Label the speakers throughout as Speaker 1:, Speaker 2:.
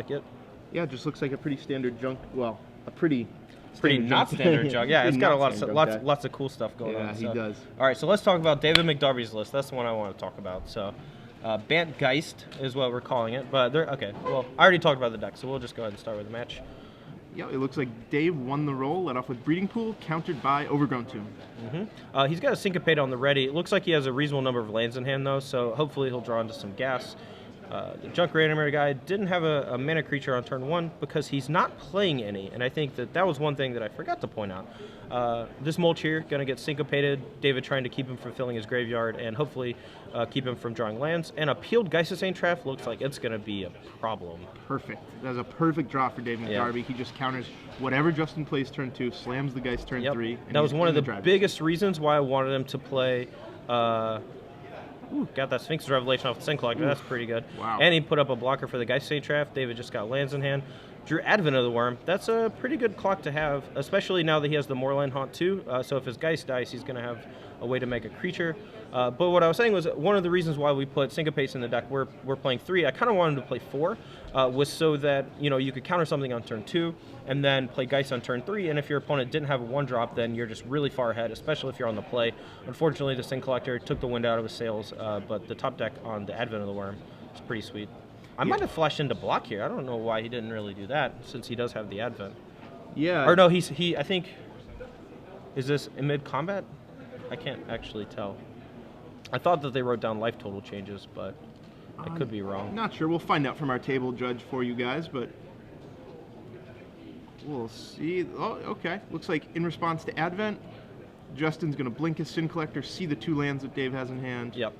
Speaker 1: like it.
Speaker 2: Yeah, it just looks like a pretty standard junk. Well, a pretty
Speaker 1: Not standard junk. Yeah, it's got lots of cool stuff going on.
Speaker 2: Yeah, he does.
Speaker 1: All right, so let's talk about David McDarby's list. That's the one I want to talk about. So, Bant Geist is what we're calling it. But okay. Well, I already talked about the deck, so we'll just go ahead and start with the match.
Speaker 2: Yeah, it looks like Dave won the roll, led off with Breeding Pool, countered by Overgrown Tomb.
Speaker 1: He's got a Syncopate on the ready. It looks like he has a reasonable number of lands in hand, though, so hopefully he'll draw into some gas. The Junk Reanimator guy didn't have a mana creature on turn 1 because he's not playing any, and I think that was one thing that I forgot to point out. This Mulch here, going to get Syncopated, David trying to keep him from filling his graveyard, and hopefully keep him from drawing lands. And a Peeled Geistesane Trap looks like it's going to be a problem.
Speaker 2: Perfect. That's a perfect draw for Dave McDarby.
Speaker 1: Yeah.
Speaker 2: He just counters whatever Justin plays turn 2, slams the Geist turn 3. And
Speaker 1: that was one of the biggest reasons why I wanted him to play... got that Sphinx's Revelation off the Sin Collector. That's pretty good.
Speaker 2: Wow.
Speaker 1: And he put up a blocker for the Geistesane Trap. David just got lands in hand. Drew Advent of the Worm. That's a pretty good clock to have, especially now that he has the Moorland Haunt too. So if his Geist dies, he's going to have a way to make a creature. But what I was saying was one of the reasons why we put Syncopates in the deck, we're playing 3. I kind of wanted to play 4, was so that you could counter something on turn 2 and then play Geist on turn 3. And if your opponent didn't have a 1-drop, then you're just really far ahead, especially if you're on the play. Unfortunately, the Sin Collector took the wind out of his sails, but the top deck on the Advent of the Worm is pretty sweet. I might have flashed into block here. I don't know why he didn't really do that, since he does have the Advent.
Speaker 2: Yeah.
Speaker 1: Or no, I think, is this in mid-combat? I can't actually tell. I thought that they wrote down life total changes, but I could be wrong.
Speaker 2: Not sure. We'll find out from our table judge for you guys, but we'll see. Oh, okay. Looks like in response to Advent, Justin's going to blink his Sin Collector, see the 2 lands that Dave has in hand.
Speaker 1: Yep.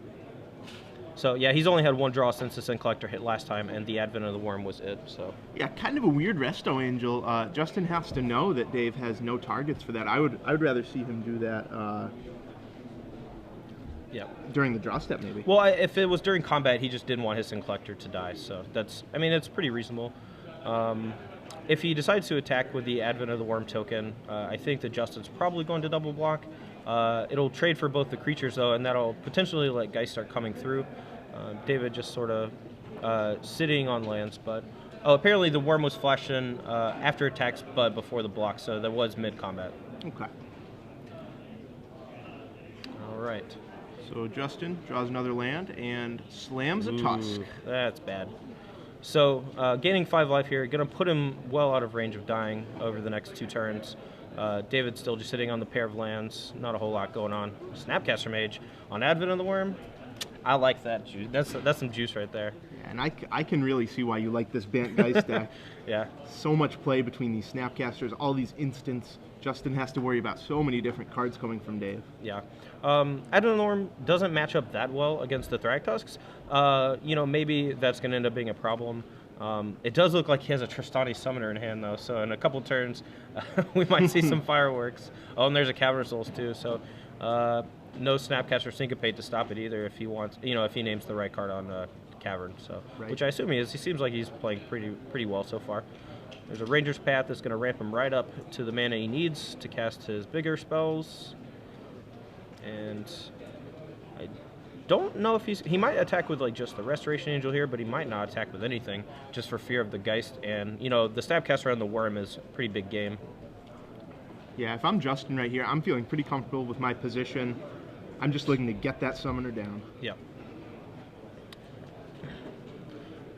Speaker 1: So, yeah, he's only had 1 draw since the Sin Collector hit last time, and the Advent of the Worm was it, so...
Speaker 2: Yeah, kind of a weird Resto Angel. Justin has to know that Dave has no targets for that. I would rather see him do that during the draw step, maybe.
Speaker 1: Well, if it was during combat, he just didn't want his Sin Collector to die, so that's... I mean, it's pretty reasonable. If he decides to attack with the Advent of the Worm token, I think that Justin's probably going to double block. It'll trade for both the creatures, though, and that'll potentially let Geist start coming through. David just sort of sitting on lands, but... Oh, apparently the Worm was flashed in after attacks, but before the block, so that was mid-combat.
Speaker 2: Okay.
Speaker 1: All right.
Speaker 2: So Justin draws another land and slams a Tusk.
Speaker 1: That's bad. So gaining 5 life here, going to put him well out of range of dying over the next 2 turns. David's still just sitting on the pair of lands. Not a whole lot going on. Snapcaster Mage on Advent of the Worm. I like that juice. That's some juice right there.
Speaker 2: Yeah, and I can really see why you like this Bant Geist deck.
Speaker 1: Yeah.
Speaker 2: So much play between these Snapcasters, all these instants. Justin has to worry about so many different cards coming from Dave.
Speaker 1: Yeah. Advent of the Worm doesn't match up that well against the Thragtusks. Maybe that's going to end up being a problem. It does look like he has a Tristani Summoner in hand, though, so in a couple turns, we might see some fireworks. Oh, and there's a Cavern of Souls, too, so no Snapcaster Syncopate to stop it either if he wants, if he names the right card on Cavern, so which I assume he is. He seems like he's playing pretty well so far. There's a Ranger's Path that's going to ramp him right up to the mana he needs to cast his bigger spells, and I don't know if he might attack with like just the Restoration Angel here, but he might not attack with anything just for fear of the Geist, and the Snapcaster on the Worm is a pretty big game.
Speaker 2: Yeah, if I'm Justin right here, I'm feeling pretty comfortable with my position. I'm just looking to get that Summoner down.
Speaker 1: Yep.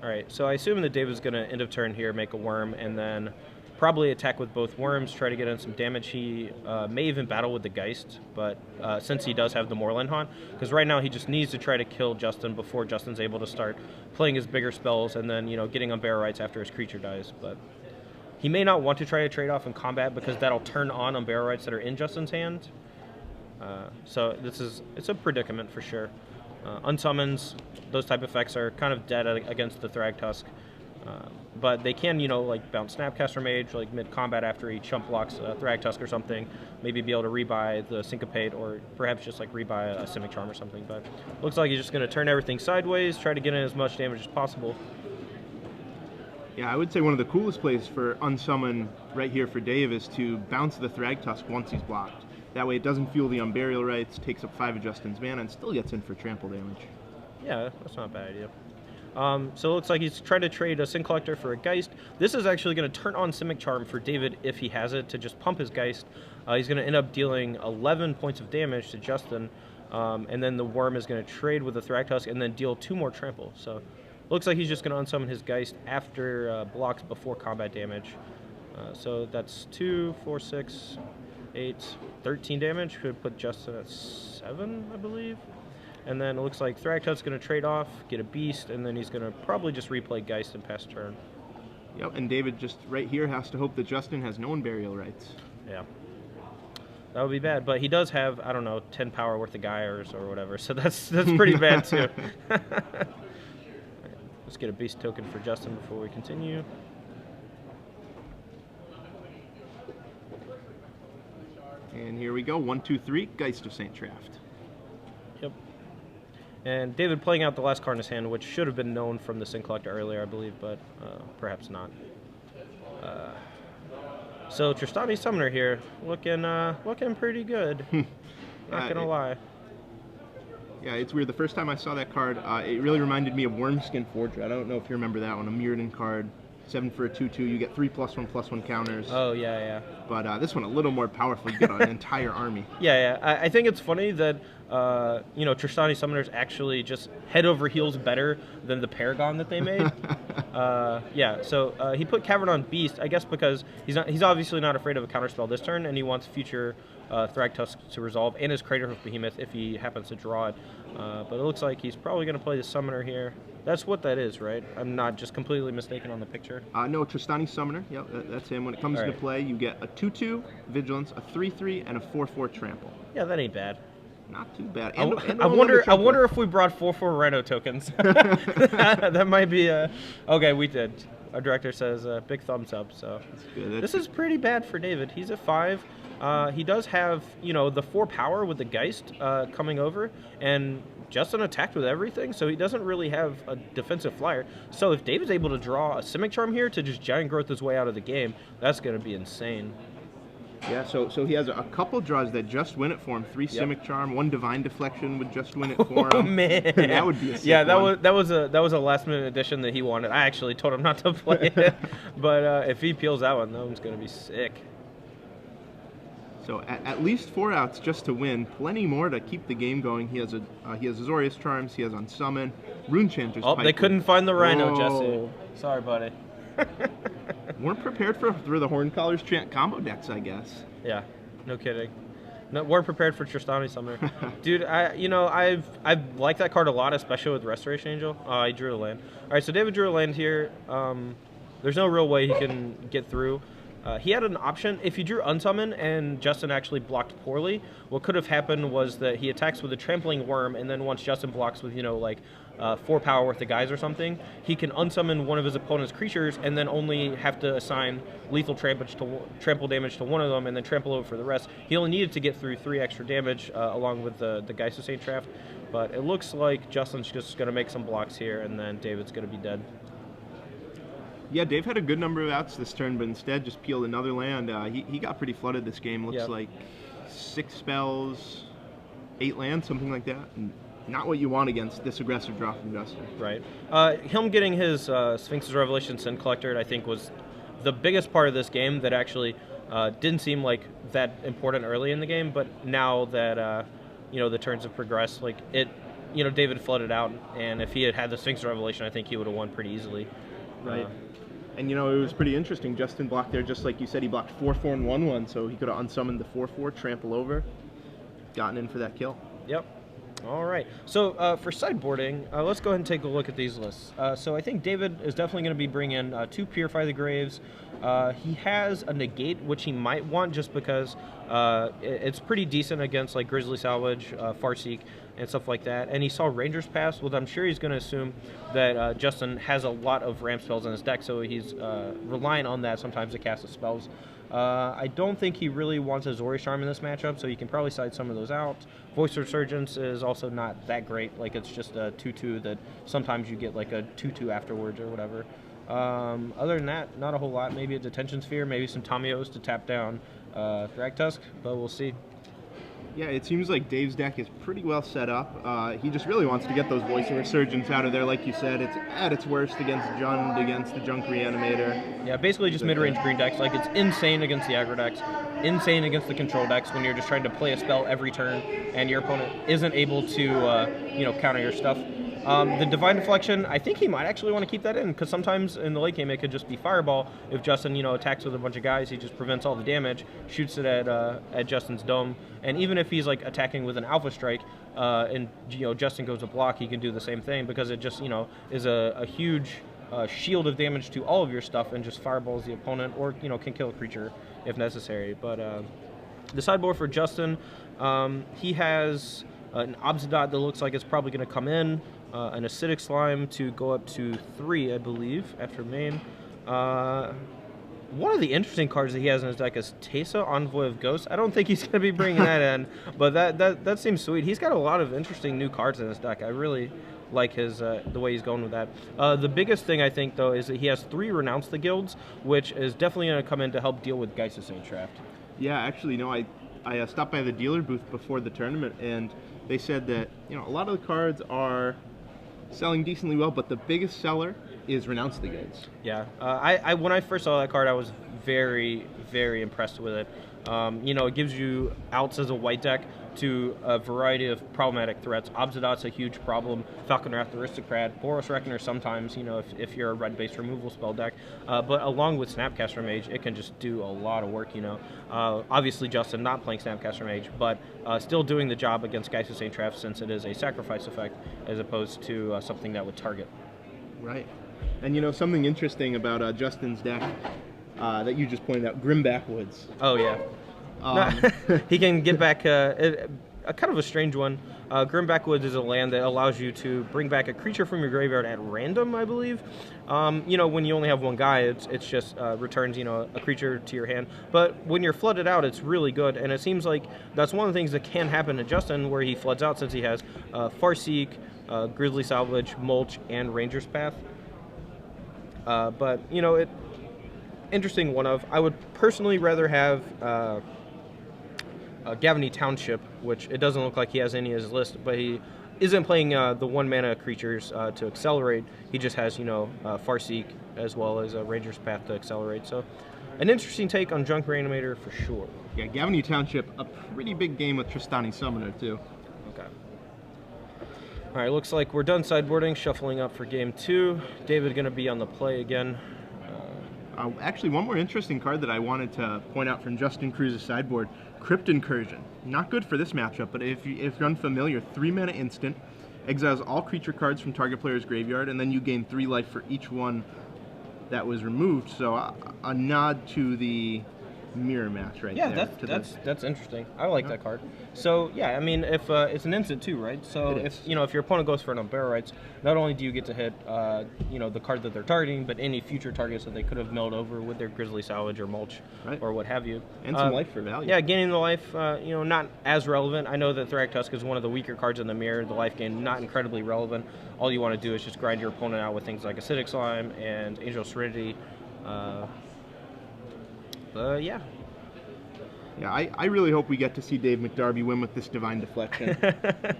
Speaker 1: All right, so I assume that David's going to end of turn here, make a Worm, and then probably attack with both Worms, try to get in some damage. He may even battle with the Geist, but since he does have the Moorland Haunt, because right now he just needs to try to kill Justin before Justin's able to start playing his bigger spells and then, getting Unbear Rights after his creature dies. But he may not want to try to trade off in combat because that'll turn on Unbear Rights that are in Justin's hand. So it's a predicament for sure. Unsummons, those type of effects are kind of dead against the Thragtusk. But they can, bounce Snapcaster Mage, like mid-combat after he chump blocks a Thragtusk or something. Maybe be able to rebuy the Syncopate, or perhaps just rebuy a Simic Charm or something. But looks like he's just going to turn everything sideways, try to get in as much damage as possible.
Speaker 2: Yeah, I would say one of the coolest plays for Unsummon right here for Dave is to bounce the Thragtusk once he's blocked. That way it doesn't fuel the Unburial Rights, takes up 5 of Justin's mana, and still gets in for trample damage.
Speaker 1: Yeah, that's not a bad idea. So it looks like he's trying to trade a Sin Collector for a Geist. This is actually going to turn on Simic Charm for David if he has it to just pump his Geist. He's going to end up dealing 11 points of damage to Justin, and then the Worm is going to trade with the Thragtusk and then deal 2 more trample. So looks like he's just going to unsummon his Geist after blocks before combat damage. So that's 2, 4, 6, 8, 13 damage. Could put Justin at 7, I believe. And then it looks like Thragtusk's going to trade off, get a Beast, and then he's going to probably just replay Geist and pass turn.
Speaker 2: Yep, and David just right here has to hope that Justin has no Unburial Rights.
Speaker 1: Yeah. That would be bad, but he does have, I don't know, 10 power worth of Gyres or whatever, so that's pretty bad too. Let's get a Beast token for Justin before we continue.
Speaker 2: And here we go, 1, 2, 3, Geist of St. Traft.
Speaker 1: Yep. And David playing out the last card in his hand, which should have been known from the Sin Collector earlier, I believe, but perhaps not. So Tristani Summoner here, looking pretty good. Not gonna lie.
Speaker 2: Yeah, it's weird. The first time I saw that card, it really reminded me of Wormskin Forger. I don't know if you remember that one, a Mirrodin card. 7 for a 2/2. You get 3+1/+1 counters.
Speaker 1: Oh yeah, yeah.
Speaker 2: But this one a little more powerful. You get an entire army.
Speaker 1: Yeah, yeah. I think it's funny that Tristani Summoners actually just head over heels better than the Paragon that they made. Yeah. So he put Cavern on Beast, I guess because he's obviously not afraid of a counterspell this turn, and he wants future Thragtusk to resolve and his Craterhoof Behemoth if he happens to draw it. But it looks like he's probably going to play the Summoner here. That's what that is, right? I'm not just completely mistaken on the picture.
Speaker 2: No, Tristani Summoner. Yep, that's him. When it comes into play, you get a 2/2 Vigilance, a 3/3, and a 4/4 Trample.
Speaker 1: Yeah, that ain't bad.
Speaker 2: Not too bad.
Speaker 1: I wonder if we brought 4/4 Rhino tokens. That might be okay. We did. Our director says big thumbs up. So this is pretty bad for David. He's at 5. He does have the 4 power with the Geist coming over, and Justin attacked with everything, so he doesn't really have a defensive flyer. So if David's able to draw a Simic Charm here to just giant growth his way out of the game, that's going to be insane.
Speaker 2: Yeah, so he has a couple draws that just win it for him. 3 Simic Charm, 1 Divine Deflection would just win it for him.
Speaker 1: Oh man,
Speaker 2: that would be a sick
Speaker 1: that was a last minute addition that he wanted. I actually told him not to play it, but if he peels that one's going to be sick.
Speaker 2: So at least 4 outs just to win. Plenty more to keep the game going. He has Azorius Charms. He has Unsummon. Runechanter's
Speaker 1: Oh,
Speaker 2: Pipe.
Speaker 1: They couldn't find the Rhino, Jesse. Sorry, buddy.
Speaker 2: Weren't prepared for the Horncallers Chant combo decks, I guess.
Speaker 1: Yeah, no kidding. No, weren't prepared for Tristani Summoner. Dude, I've liked that card a lot, especially with Restoration Angel. I drew a land. All right, so David drew a land here. There's no real way he can get through. He had an option. If he drew Unsummon and Justin actually blocked poorly, what could have happened was that he attacks with a Trampling Worm, and then once Justin blocks with, 4 power worth of guys or something, he can unsummon one of his opponent's creatures and then only have to assign lethal trample damage to one of them and then trample over for the rest. He only needed to get through 3 extra damage along with the Geist of St. Traft, but it looks like Justin's just going to make some blocks here, and then David's going to be dead.
Speaker 2: Yeah, Dave had a good number of outs this turn, but instead just peeled another land. He got pretty flooded this game. Looks like 6 spells, 8 lands, something like that. And not what you want against this aggressive draw from Justin.
Speaker 1: Right. Him getting his Sphinx's Revelation Sin Collector, I think, was the biggest part of this game that actually didn't seem like that important early in the game, but now that the turns have progressed, like David flooded out, and if he had had the Sphinx's Revelation, I think he would have won pretty easily.
Speaker 2: Right. And it was pretty interesting. Justin blocked there, just like you said. He blocked 4/4 and 1/1, so he could have unsummoned the 4/4, trample over, gotten in for that kill.
Speaker 1: Yep. All right. So for sideboarding, let's go ahead and take a look at these lists. So I think David is definitely going to be bringing 2 Purify the Graves. He has a Negate, which he might want just because it's pretty decent against like Grizzly Salvage, Farseek, and stuff like that. And he saw Ranger's Pass. Well, I'm sure he's going to assume that Justin has a lot of ramp spells in his deck, so he's relying on that sometimes to cast his spells. I don't think he really wants a Azorius Charm in this matchup, so he can probably side some of those out. Voice Resurgence is also not that great. Like, it's just a 2/2 that sometimes you get like a 2/2 afterwards or whatever. Other than that, not a whole lot. Maybe a Detention Sphere, maybe some Tamios to tap down Thragtusk, but we'll see.
Speaker 2: Yeah, it seems like Dave's deck is pretty well set up. He just really wants to get those Voice of Resurgence out of there. Like you said, it's at its worst against Jund, against the Junk Reanimator.
Speaker 1: Yeah, basically just mid-range green decks. Like, it's insane against the aggro decks, insane against the control decks when you're just trying to play a spell every turn and your opponent isn't able to, counter your stuff. The Divine Deflection, I think he might actually want to keep that in, because sometimes in the late game it could just be Fireball. If Justin, attacks with a bunch of guys, he just prevents all the damage, shoots it at Justin's dome, and even if he's like attacking with an Alpha Strike, and Justin goes to block, he can do the same thing, because it just is a huge shield of damage to all of your stuff, and just fireballs the opponent, or can kill a creature if necessary. But the sideboard for Justin, he has an Obsidian that looks like it's probably going to come in. An Acidic Slime to go up to 3, I believe, after main. One of the interesting cards that he has in his deck is Teysa, Envoy of Ghosts. I don't think he's going to be bringing that in, but that seems sweet. He's got a lot of interesting new cards in his deck. I really like his the way he's going with that. The biggest thing, I think, though, is that he has 3 Renounce the Guilds, which is definitely going to come in to help deal with Geist of Saint Traft.
Speaker 2: Yeah, actually, I stopped by the dealer booth before the tournament, and they said that a lot of the cards are selling decently well, but the biggest seller is Renounce the Guilds.
Speaker 1: Yeah, when I first saw that card, I was very, very impressed with it. It gives you outs as a white deck to a variety of problematic threats. Obsidat's a huge problem. Falconwrath Aristocrat, Boros Reckoner sometimes, if you're a red-based removal spell deck. But along with Snapcaster Mage, it can just do a lot of work, Obviously, Justin not playing Snapcaster Mage, but still doing the job against Geist of Saint Traft, since it is a sacrifice effect as opposed to something that would target.
Speaker 2: Right. And something interesting about Justin's deck that you just pointed out, Grim Backwoods.
Speaker 1: Oh, yeah. He can get back a kind of a strange one. Grim Backwoods is a land that allows you to bring back a creature from your graveyard at random, I believe. When you only have one guy, it's just returns a creature to your hand. But when you're flooded out, it's really good, and it seems like that's one of the things that can happen to Justin, where he floods out, since he has Farseek, Grizzly Salvage, Mulch, and Ranger's Path. But interesting one of. I would personally rather have Gavany Township, which it doesn't look like he has any in his list, but he isn't playing the 1-mana creatures to accelerate. He just has, Farseek as well as Ranger's Path to accelerate. So an interesting take on Junk Reanimator for sure.
Speaker 2: Yeah, Gavany Township, a pretty big game with Tristani Summoner too.
Speaker 1: Okay. All right, looks like we're done sideboarding, shuffling up for game 2. David going to be on the play again.
Speaker 2: Actually, one more interesting card that I wanted to point out from Justin Cruz's sideboard, Crypt Incursion. Not good for this matchup, but if you're unfamiliar, 3-mana instant, exiles all creature cards from target player's graveyard, and then you gain 3 life for each one that was removed. So a nod to the mirror match right there.
Speaker 1: Yeah, that's interesting. I like that card. So yeah, I mean, if it's an instant too, right? So if your opponent goes for an Unbear Rights, not only do you get to hit the card that they're targeting, but any future targets that they could have milled over with their Grizzly Salvage or Mulch or what have you.
Speaker 2: And some life for value.
Speaker 1: Yeah, gaining the life, not as relevant. I know that Thragtusk is one of the weaker cards in the mirror. The life gain not incredibly relevant. All you want to do is just grind your opponent out with things like Acidic Slime and Angel Serenity. Yeah.
Speaker 2: Yeah, I really hope we get to see Dave McDarby win with this Divine Deflection.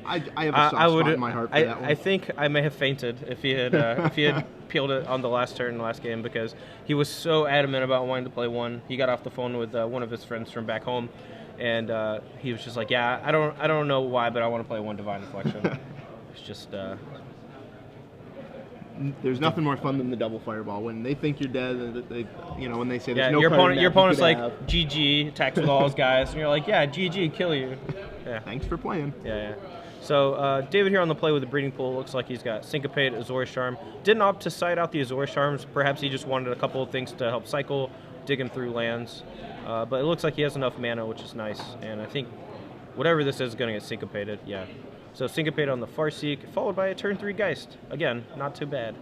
Speaker 2: I have a soft spot in my heart for that one.
Speaker 1: I think I may have fainted if he had peeled it on the last turn in the last game, because he was so adamant about wanting to play one. He got off the phone with one of his friends from back home, and he was just like, "Yeah, I don't know why, but I want to play one Divine Deflection." It's just.
Speaker 2: There's nothing more fun than the double fireball. When they think you're dead, when they say there's no
Speaker 1: your opponent's like,
Speaker 2: have.
Speaker 1: GG, attacks with all his guys, and you're like, yeah, GG, kill you. Yeah.
Speaker 2: Thanks for playing.
Speaker 1: Yeah. So David here on the play with the Breeding Pool. Looks like he's got Syncopate, Azorius Charm. Didn't opt to side out the Azorius Charms. Perhaps he just wanted a couple of things to help cycle, dig him through lands. But it looks like he has enough mana, which is nice. And I think whatever this is going to get Syncopated. Yeah. So Syncopate on the Farseek, followed by a turn 3 Geist. Again, not too bad.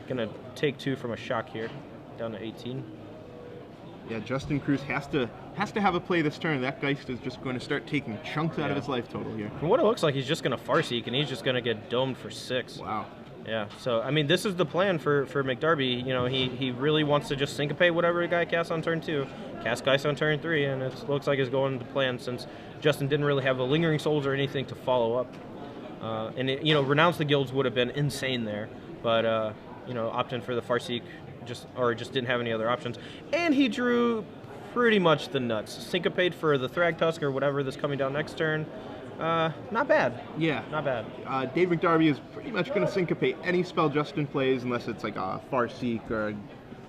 Speaker 1: Gonna take 2 from a shock here, down to 18.
Speaker 2: Yeah, Justin Cruz has to have a play this turn. That Geist is just going to start taking chunks out of his life total here.
Speaker 1: From what it looks like, he's just gonna Farseek, and he's just gonna get domed for 6.
Speaker 2: Wow.
Speaker 1: Yeah, so, I mean, this is the plan for McDarby. You know, he really wants to just syncopate whatever the guy casts on turn 2, cast Geist on turn 3, and it looks like it's going to plan since Justin didn't really have the Lingering Souls or anything to follow up. You know, Renounce the Guilds would have been insane there, but, you know, opting for the Farseek just didn't have any other options. And he drew pretty much the nuts. Syncopate for the Thragtusk or whatever that's coming down next turn. Not bad.
Speaker 2: Yeah.
Speaker 1: Not bad.
Speaker 2: Dave McDarby is pretty much going to syncopate any spell Justin plays unless it's like a Farseek or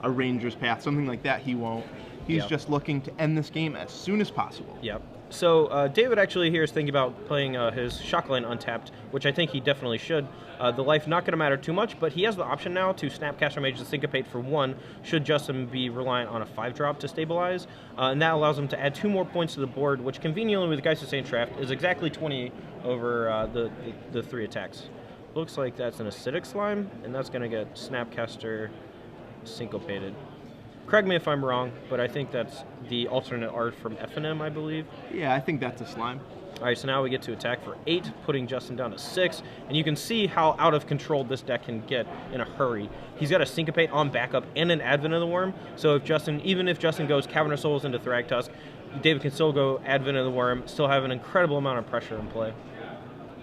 Speaker 2: a Ranger's Path, something like that. He won't. He's just looking to end this game as soon as possible.
Speaker 1: Yep. So David actually here is thinking about playing his Shockline untapped, which I think he definitely should. The life not going to matter too much, but he has the option now to Snapcaster Mage to syncopate for 1, should Justin be reliant on a 5-drop to stabilize, and that allows him to add 2 more points to the board, which conveniently with Geist of Saint Shaft is exactly 20 over the 3 attacks. Looks like that's an Acidic Slime, and that's going to get Snapcaster syncopated. Correct me if I'm wrong, but I think that's the alternate art from FNM, I believe.
Speaker 2: Yeah, I think that's a slime.
Speaker 1: All right, so now we get to attack for 8, putting Justin down to 6, and you can see how out of control this deck can get in a hurry. He's got a Syncopate on backup and an Advent of the Worm, so even if Justin goes Cavern of Souls into Thragtusk, David can still go Advent of the Worm, still have an incredible amount of pressure in play.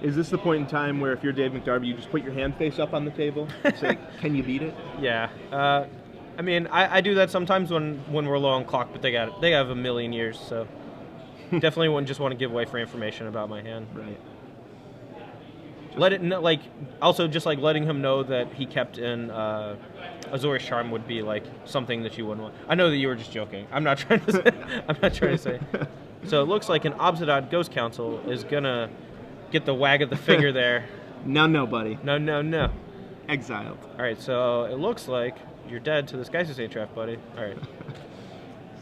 Speaker 2: Is this the point in time where if you're Dave McDarby, you just put your hand face up on the table? Say, can you beat it?
Speaker 1: Yeah. I mean, I do that sometimes when we're low on clock, but they have a million years, so definitely wouldn't just want to give away free information about my hand.
Speaker 2: Right.
Speaker 1: Let it know, like, also just like letting him know that he kept in Azorius Charm would be like something that you wouldn't want. I know that you were just joking. I'm not trying to say. I'm not trying to say. So it looks like an Obsidian Ghost Council is gonna get the wag of the finger there.
Speaker 2: No, buddy.
Speaker 1: No.
Speaker 2: Exiled.
Speaker 1: All right, so it looks like you're dead to this Geist of Saint Shaft, buddy. All right.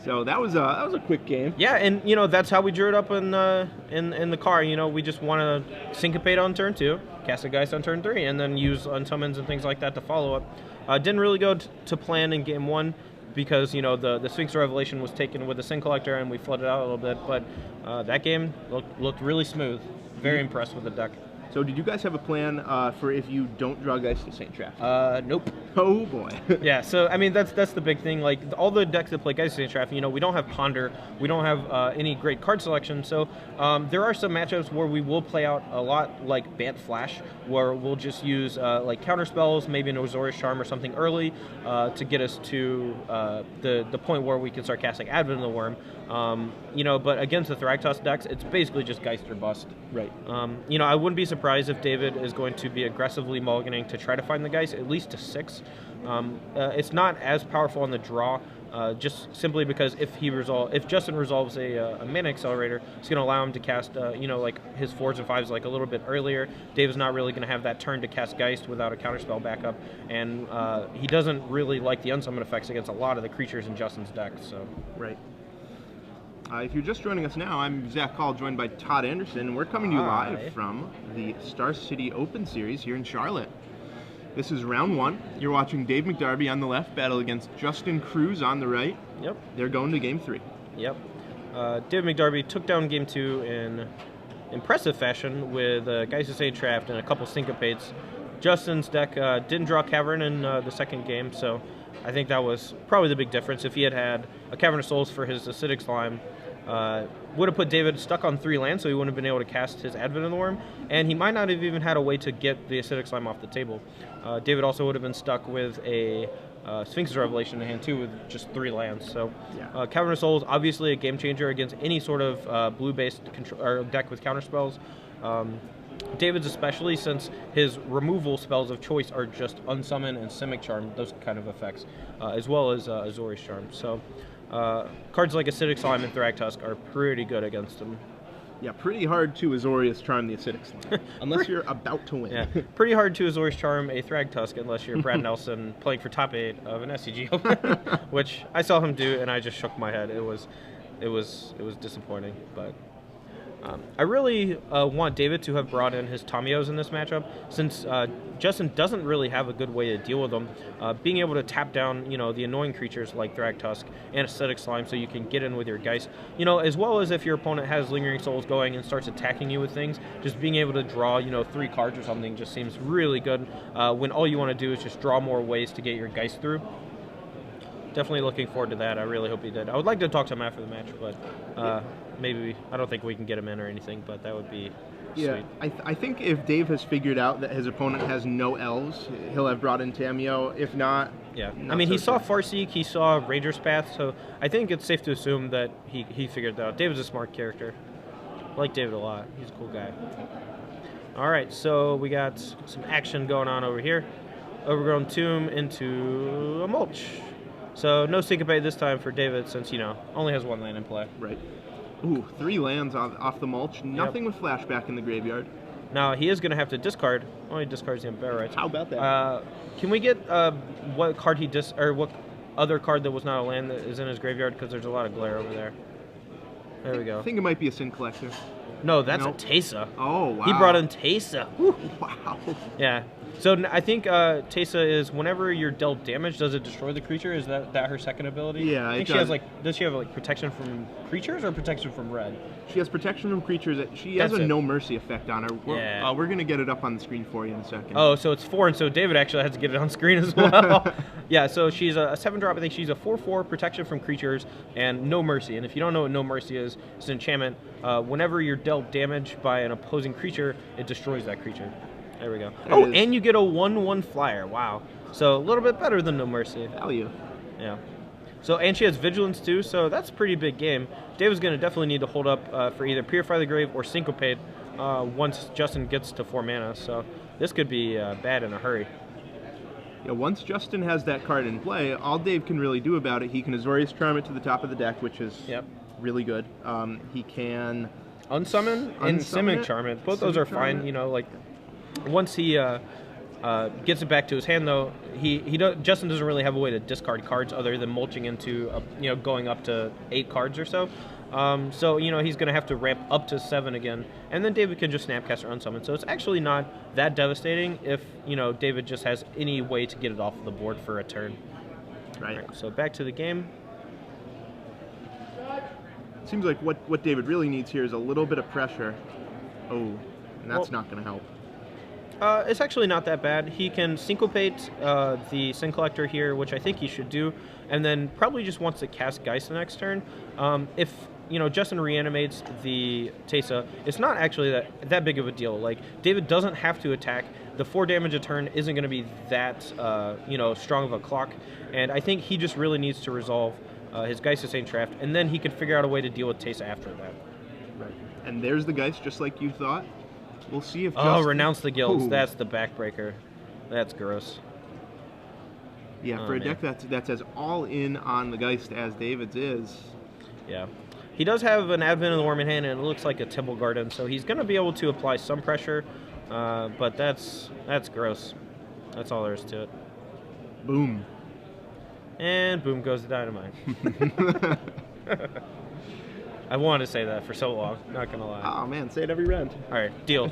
Speaker 2: So that was a quick game.
Speaker 1: Yeah, and you know that's how we drew it up in the car. You know, we just want to syncopate on turn 2, cast a Geist on turn 3, and then use unsummons and things like that to follow up. Didn't really go to plan in game 1 because you know the Sphinx Revelation was taken with the Sin Collector and we flooded out a little bit, but that game looked really smooth. Very impressed with the deck.
Speaker 2: So did you guys have a plan for if you don't draw Geist of Saint Shaft?
Speaker 1: Nope.
Speaker 2: Oh boy.
Speaker 1: Yeah, so I mean that's the big thing. Like all the decks that play Geist of Saint Shaft, you know, we don't have Ponder, we don't have any great card selection. So there are some matchups where we will play out a lot like Bant Flash, where we'll just use like counter spells, maybe an Azorius Charm or something early to get us to the point where we can start casting Advent of the Worm. You know, but against the Thragtusk decks, it's basically just Geist or bust.
Speaker 2: Right.
Speaker 1: You know, I wouldn't be surprised if David is going to be aggressively mulliganing to try to find the Geist, at least to 6. It's not as powerful on the draw, just simply because if Justin resolves a Mana Accelerator, it's going to allow him to cast, you know, like his 4s and 5s like a little bit earlier. David's not really going to have that turn to cast Geist without a counterspell backup, and he doesn't really like the unsummon effects against a lot of the creatures in Justin's deck. So.
Speaker 2: Right. If you're just joining us now, I'm Zach Call, joined by Todd Anderson, and we're coming to you live from the Star City Open Series here in Charlotte. This is round 1. You're watching Dave McDarby on the left battle against Justin Cruz on the right.
Speaker 1: Yep.
Speaker 2: They're going to game 3.
Speaker 1: Yep. Dave McDarby took down game 2 in impressive fashion with Geist of Saint Shaft and a couple syncopates. Justin's deck didn't draw Cavern in the second game, so I think that was probably the big difference. If he had had a Cavern of Souls for his Acidic Slime, would have put David stuck on 3 lands, so he wouldn't have been able to cast his Advent of the Worm, and he might not have even had a way to get the Acidic Slime off the table. David also would have been stuck with a Sphinx's Revelation in hand too, with just 3 lands. So, Cavern of Souls obviously a game changer against any sort of blue-based deck with counterspells. David's especially, since his removal spells of choice are just Unsummon and Simic Charm, those kind of effects, as well as Azorius Charm. So cards like Acidic Slime and Thragtusk are pretty good against him.
Speaker 2: Yeah, pretty hard to Azorius Charm the Acidic Slime, unless you're about to win.
Speaker 1: Yeah, pretty hard to Azorius Charm a Thragtusk unless you're Brad Nelson playing for top 8 of an SCG Open, which I saw him do, and I just shook my head. It was disappointing, but I really want David to have brought in his Tamios in this matchup, since Justin doesn't really have a good way to deal with them. Being able to tap down, the annoying creatures like Thragtusk and Acidic Slime, so you can get in with your Geist. As well as if your opponent has Lingering Souls going and starts attacking you with things, just being able to draw, 3 cards or something just seems really good. When all you want to do is just draw more ways to get your Geist through. Definitely looking forward to that. I really hope he did. I would like to talk to him after the match, but maybe I don't think we can get him in or anything, but that would be sweet.
Speaker 2: I think if Dave has figured out that his opponent has no elves, he'll have brought in Tamiyo. If not,
Speaker 1: yeah. I mean, he saw Farseek, he saw Ranger's Path, so I think it's safe to assume that he figured that out. David's a smart character. I like David a lot. He's a cool guy. All right, so we got some action going on over here. Overgrown Tomb into a Mulch. So no Syncopate this time for David, since, only has 1 land in play.
Speaker 2: Right. Ooh, 3 lands off the Mulch. Nothing with flashback in the graveyard.
Speaker 1: Now, he is going to have to discard. Oh, he discards the Unbearerites.
Speaker 2: How about that?
Speaker 1: Can we get what card or what other card that was not a land that is in his graveyard? Because there's a lot of glare over there. There we go.
Speaker 2: I think it might be a Sin Collector.
Speaker 1: No, that's a Teysa.
Speaker 2: Oh, wow.
Speaker 1: He brought in Teysa.
Speaker 2: Wow.
Speaker 1: Yeah. So I think Teysa is whenever you're dealt damage, does it destroy the creature? Is that her second ability?
Speaker 2: Yeah,
Speaker 1: I think she has does she have protection from creatures or protection from red?
Speaker 2: She has protection from creatures. She has a no mercy effect on her. We're gonna get it up on the screen for you in a second.
Speaker 1: Oh, so it's 4, and so David actually has to get it on screen as well. Yeah, so she's a 7-drop. I think she's a 4/4 protection from creatures and no mercy. And if you don't know what no mercy is, it's an enchantment. Whenever you're dealt damage by an opposing creature, it destroys that creature. There we go. And you get a 1/1 flyer. Wow. So a little bit better than no mercy.
Speaker 2: Value.
Speaker 1: Yeah. So, and she has Vigilance too, so that's a pretty big game. David's going to definitely need to hold up for either Purify the Grave or Syncopate once Justin gets to 4 mana. So this could be bad in a hurry.
Speaker 2: Yeah, once Justin has that card in play, all Dave can really do about it, he can Azorius Charm it to the top of the deck, which is really good. He can
Speaker 1: Unsummon and Simic Charm it. Both those are fine, once he gets it back to his hand, though, Justin doesn't really have a way to discard cards other than mulching into, going up to 8 cards or so. So, he's going to have to ramp up to 7 again, and then David can just Snapcaster Unsummon. So it's actually not that devastating if, David just has any way to get it off the board for a turn.
Speaker 2: Right.
Speaker 1: So back to the game.
Speaker 2: Seems like what David really needs here is a little bit of pressure. Oh, and that's not going to help.
Speaker 1: It's actually not that bad. He can Syncopate the Sin Collector here, which I think he should do, and then probably just wants to cast Geist the next turn. If Justin reanimates the Teysa, it's not actually that big of a deal. Like, David doesn't have to attack. The 4 damage a turn isn't going to be that strong of a clock, and I think he just really needs to resolve his Geist of Saint Traft, and then he could figure out a way to deal with Teysa after that.
Speaker 2: Right. And there's the Geist, just like you thought. We'll see if
Speaker 1: Renounce the Guilds. Ooh. That's the backbreaker. That's gross.
Speaker 2: Yeah, for a deck that's as all in on the Geist as David's is.
Speaker 1: Yeah. He does have an Advent of the Worm in hand, and it looks like a Temple Garden, so he's going to be able to apply some pressure, but that's gross. That's all there is to it.
Speaker 2: Boom.
Speaker 1: And boom goes the dynamite. I wanted to say that for so long, not going to lie.
Speaker 2: Oh, man, say it every round.
Speaker 1: All right, deal.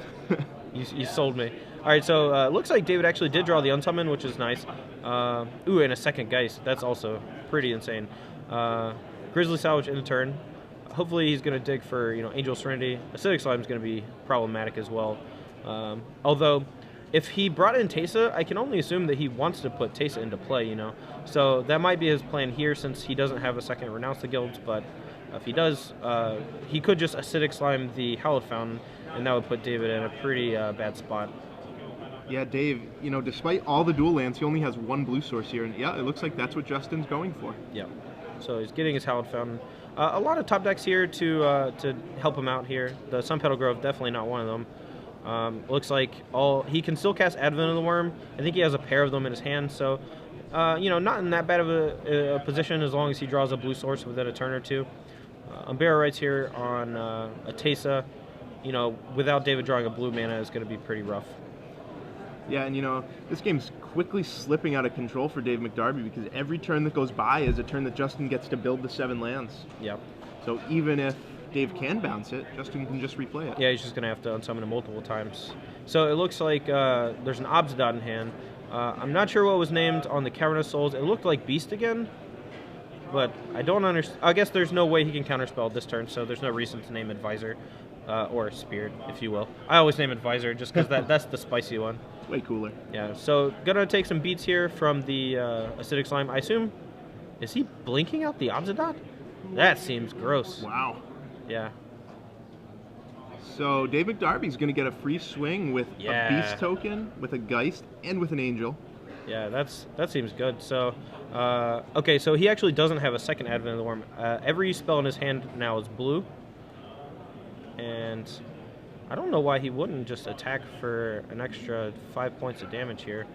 Speaker 1: You sold me. All right, so looks like David actually did draw the Unsummon, which is nice. Ooh, and a second Geist. That's also pretty insane. Grizzly Salvage in the turn. Hopefully he's going to dig for, Angel Serenity. Acidic Slime is going to be problematic as well. Although, if he brought in Teysa, I can only assume that he wants to put Teysa into play, So that might be his plan here, since he doesn't have a second Renounce the Guilds, but if he does, he could just Acidic Slime the Hallowed Fountain, and that would put David in a pretty bad spot.
Speaker 2: Yeah, Dave, despite all the dual lands, he only has 1 blue source here, and yeah, it looks like that's what Justin's going for.
Speaker 1: Yeah, so he's getting his Hallowed Fountain. A lot of top decks here to help him out here. The Sun Petal Grove, definitely not one of them. Looks like he can still cast Advent of the Worm. I think he has a pair of them in his hand, so not in that bad of a position as long as he draws a blue source within a turn or two. Unbearerites here on a Teysa, without David drawing a blue mana is going to be pretty rough.
Speaker 2: Yeah, and this game's quickly slipping out of control for Dave McDarby, because every turn that goes by is a turn that Justin gets to build the 7 lands.
Speaker 1: Yep.
Speaker 2: So even if Dave can bounce it. Justin can just replay it.
Speaker 1: Yeah, he's just going to have to unsummon it multiple times. So it looks like there's an Obzidot in hand. I'm not sure what was named on the Cavernous Souls. It looked like Beast again, but I don't understand. I guess there's no way he can counterspell this turn, so there's no reason to name Advisor, or Spirit, if you will. I always name Advisor just because that's the spicy one.
Speaker 2: Way cooler.
Speaker 1: Yeah, so gonna take some beats here from the Acidic Slime. I assume, is he blinking out the Obzidot? That seems gross.
Speaker 2: Wow.
Speaker 1: Yeah.
Speaker 2: So Dave McDarby's going to get a free swing with a Beast token, with a Geist, and with an Angel.
Speaker 1: Yeah, that seems good. So, okay, so he actually doesn't have a second Advent of the Worm. Every spell in his hand now is blue. And I don't know why he wouldn't just attack for an extra 5 points of damage here.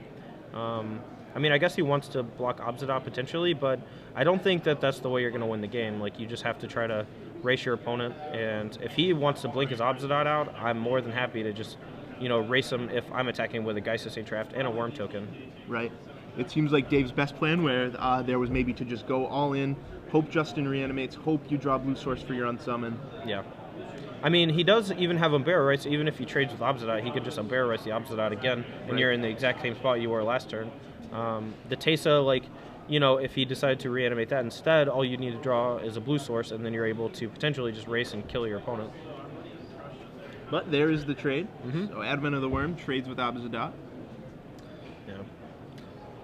Speaker 1: I mean, I guess he wants to block Obzidot potentially, but I don't think that that's the way you're going to win the game. Like, you just have to try to race your opponent, and if he wants to blink his Obzidot out, I'm more than happy to just, you know, race him if I'm attacking with a Geist of St. Traft and a Worm token.
Speaker 2: Right. It seems like Dave's best plan, where there was maybe to just go all in, hope Justin reanimates, hope you draw blue source for your unsummon.
Speaker 1: Yeah. I mean, he does even have Unbearer, right? So even if he trades with Obzidot, he could just Unbearer the Obzidot again, and you're in the exact same spot you were last turn. The Teysa, like, you know, if he decided to reanimate that instead, all you need to draw is a blue source, and then you're able to potentially just race and kill your opponent.
Speaker 2: But there is the trade. So Advent of the Worm trades with Obzidot.
Speaker 1: Yeah.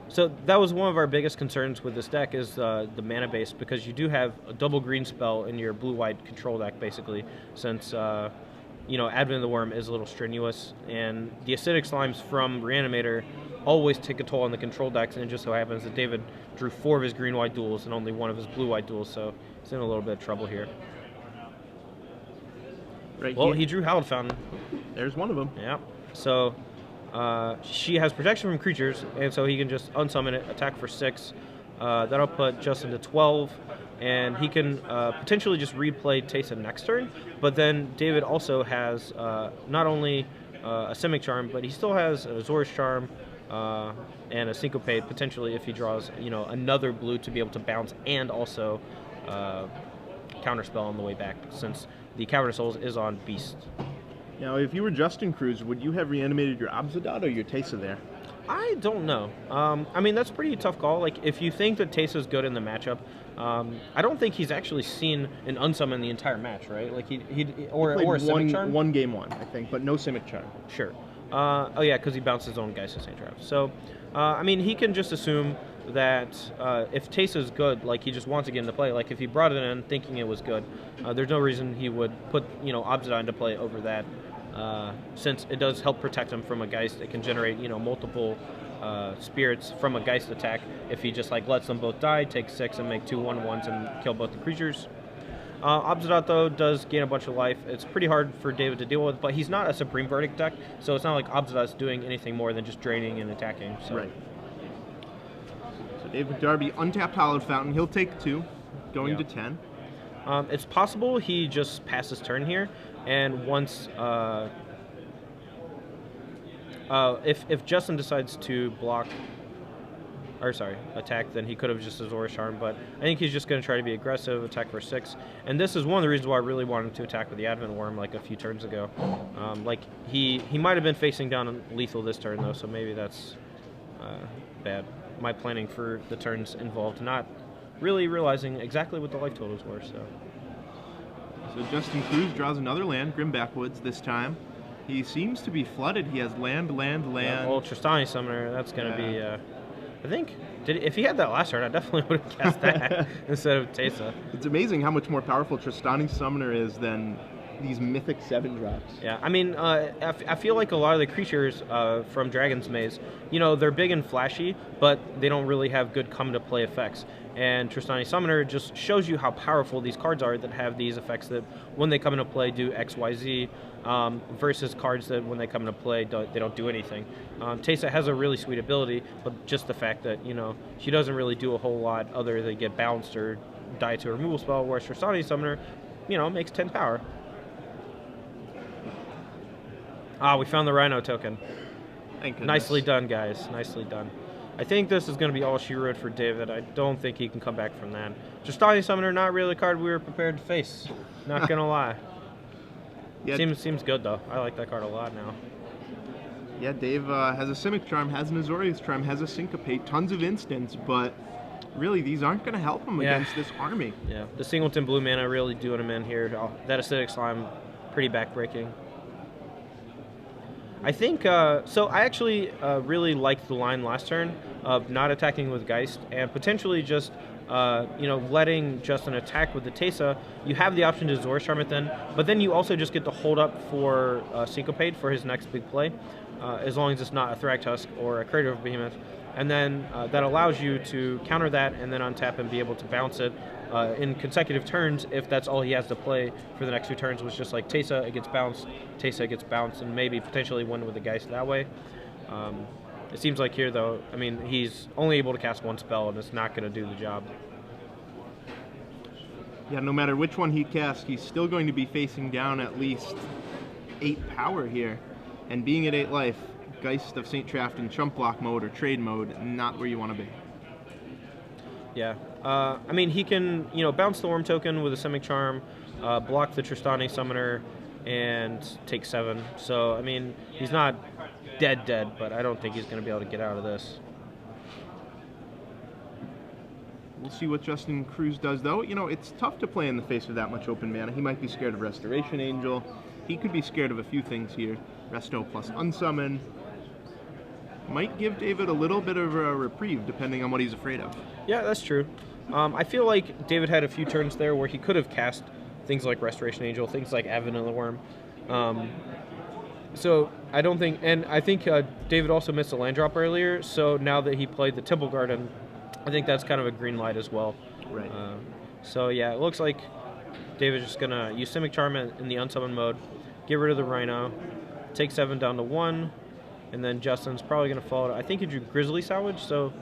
Speaker 1: So that was one of our biggest concerns with this deck is the mana base, because you do have a double green spell in your blue-white control deck, basically, since, you know, Advent of the Worm is a little strenuous, and the Acidic Slimes from Reanimator always take a toll on the control decks, and it just so happens that David drew 4 of his green-white duels and only 1 of his blue-white duels, so he's in a little bit of trouble here.
Speaker 2: Right.
Speaker 1: Well, he drew Hallowed Fountain.
Speaker 2: There's one of them.
Speaker 1: Yeah. So she has protection from creatures, and so he can just unsummon it, attack for 6. That'll put Justin to 12, and he can potentially just replay Teysa next turn, but then David also has not only a Simic Charm, but he still has a Azorius Charm, and a Syncopate potentially if he draws, you know, another blue to be able to bounce and also counterspell on the way back, since the Cavernous Souls is on Beast.
Speaker 2: Now, if you were Justin Cruz, would you have reanimated your Obzidot or your Teysa there?
Speaker 1: I don't know. I mean, that's a pretty tough call. Like, if you think that Teysa is good in the matchup, I don't think he's actually seen an unsummon the entire match, right? Like or a Simic Charm.
Speaker 2: One game one, I think, but no Simic Charm.
Speaker 1: Sure. Oh yeah, because he bounced his own Geist of St. Traft. So, I mean, he can just assume that if Teysa is good, like, he just wants to get into play. Like, if he brought it in thinking it was good, there's no reason he would put, you know, Obzidot into play over that, since it does help protect him from a Geist. It can generate, you know, multiple spirits from a Geist attack if he just, like, lets them both die, take 6 and make 2 1/1s and kill both the creatures. Obzidot, though, does gain a bunch of life. It's pretty hard for David to deal with, but he's not a Supreme Verdict deck, so it's not like Obzidot's doing anything more than just draining and attacking. So.
Speaker 2: Right. So Dave McDarby, untapped Hallowed Fountain. He'll take 2, going to 10.
Speaker 1: It's possible he just passes turn here, and once if Justin decides to block, or sorry, attack, then he could have just Azorius Charm, but I think he's just going to try to be aggressive, attack for 6, and this is one of the reasons why I really wanted to attack with the Advent Worm like a few turns ago. Like, he might have been facing down on lethal this turn, though, so maybe that's bad. My planning for the turns involved not really realizing exactly what the life totals were, so.
Speaker 2: So Justin Cruz draws another land, Grim Backwoods this time. He seems to be flooded. He has land.
Speaker 1: Yeah, old Tristani Summoner, that's going to be... I think, if he had that last turn, I definitely would have cast that instead of Teysa.
Speaker 2: It's amazing how much more powerful Tristani Summoner is than these mythic 7-drops.
Speaker 1: Yeah, I mean, I feel like a lot of the creatures from Dragon's Maze, you know, they're big and flashy, but they don't really have good come-to-play effects. And Tristani Summoner just shows you how powerful these cards are that have these effects that, when they come into play, do X, Y, Z, versus cards that, when they come into play, they don't do anything. Teysa has a really sweet ability, but just the fact that, you know, she doesn't really do a whole lot other than get bounced or die to a removal spell, whereas Tristani Summoner, you know, makes 10 power. Ah, we found the Rhino token.
Speaker 2: Thank goodness.
Speaker 1: Nicely done, guys. Nicely done. I think this is going to be all she wrote for David. I don't think he can come back from that. Tristani Summoner, not really a card we were prepared to face. Not going to lie.
Speaker 2: Yeah.
Speaker 1: Seems good, though. I like that card a lot now.
Speaker 2: Yeah, Dave has a Simic Charm, has an Azorius Charm, has a Syncopate, tons of instants, but really these aren't going to help him against this army.
Speaker 1: Yeah, the Singleton Blue Mana really doing him in here. That Acidic Slime, pretty backbreaking. I think, so I actually really liked the line last turn of not attacking with Geist and potentially just, letting Justin attack with the Teysa. You have the option to Azorius Charm it then, but then you also just get to hold up for Syncopate for his next big play, as long as it's not a Thragtusk or a Creative Behemoth. And then that allows you to counter that and then untap and be able to bounce it in consecutive turns if that's all he has to play for the next 2 turns, was just like Teysa, it gets bounced, Teysa gets bounced, and maybe potentially win with the Geist that way. It seems like here, though, I mean, he's only able to cast 1 spell, and it's not going to do the job.
Speaker 2: Yeah, no matter which one he casts, he's still going to be facing down at least 8 power here. And being at 8 life, Geist of St. Traft in chump block mode or trade mode, not where you want to be.
Speaker 1: Yeah. I mean, he can, bounce the Worm token with a Simic Charm, block the Tristani Summoner, and take 7. So, I mean, he's not dead, but I don't think he's going to be able to get out of this.
Speaker 2: We'll see what Justin Cruz does, though. It's tough to play in the face of that much open mana. He might be scared of Restoration Angel. He could be scared of a few things here. Resto plus Unsummon. Might give David a little bit of a reprieve, depending on what he's afraid of.
Speaker 1: Yeah, that's true. I feel like David had a few turns there where he could have cast things like Restoration Angel, things like Avid Vanilla Worm. So I don't think, and I think David also missed a land drop earlier, so now that he played the Temple Garden, I think that's kind of a green light as well.
Speaker 2: Right.
Speaker 1: So yeah, it looks like David's just going to use Simic Charm in the unsummon mode, get rid of the Rhino, take 7 down to 1, and then Justin's probably going to follow. I think he drew Grizzly Salvage, so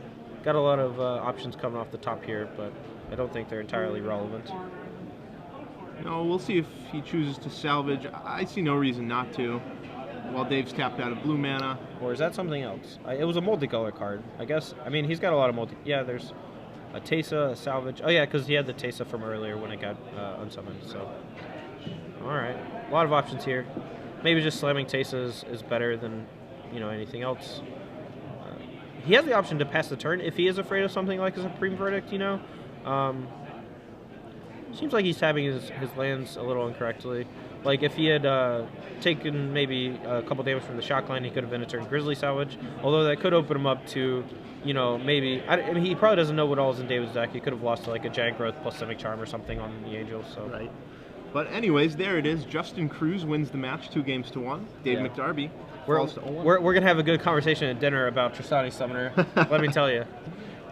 Speaker 1: got a lot of options coming off the top here, but I don't think they're entirely relevant.
Speaker 2: No, we'll see if he chooses to salvage. I see no reason not to, while Dave's tapped out of blue mana.
Speaker 1: Or is that something else? It was a multicolor card, I guess. I mean, he's got a lot of Yeah, there's a Teysa, a Salvage. Oh yeah, because he had the Teysa from earlier when it got unsummoned. So, all right, a lot of options here. Maybe just slamming Teysa is better than anything else. He has the option to pass the turn if he is afraid of something like a Supreme Verdict. Seems like he's tapping his lands a little incorrectly. Like if he had taken maybe a couple damage from the shock line, he could have been a turn Grizzly Salvage. Although that could open him up to, maybe. I mean, he probably doesn't know what all is in David's deck. He could have lost to like a Giant Growth plus Simic Charm or something on the Angel. So.
Speaker 2: Right. But anyways, there it is. Justin Cruz wins the match 2-1. Dave McDarby falls to 0-1.
Speaker 1: We're gonna have a good conversation at dinner about Tristani Summoner. Let me tell you.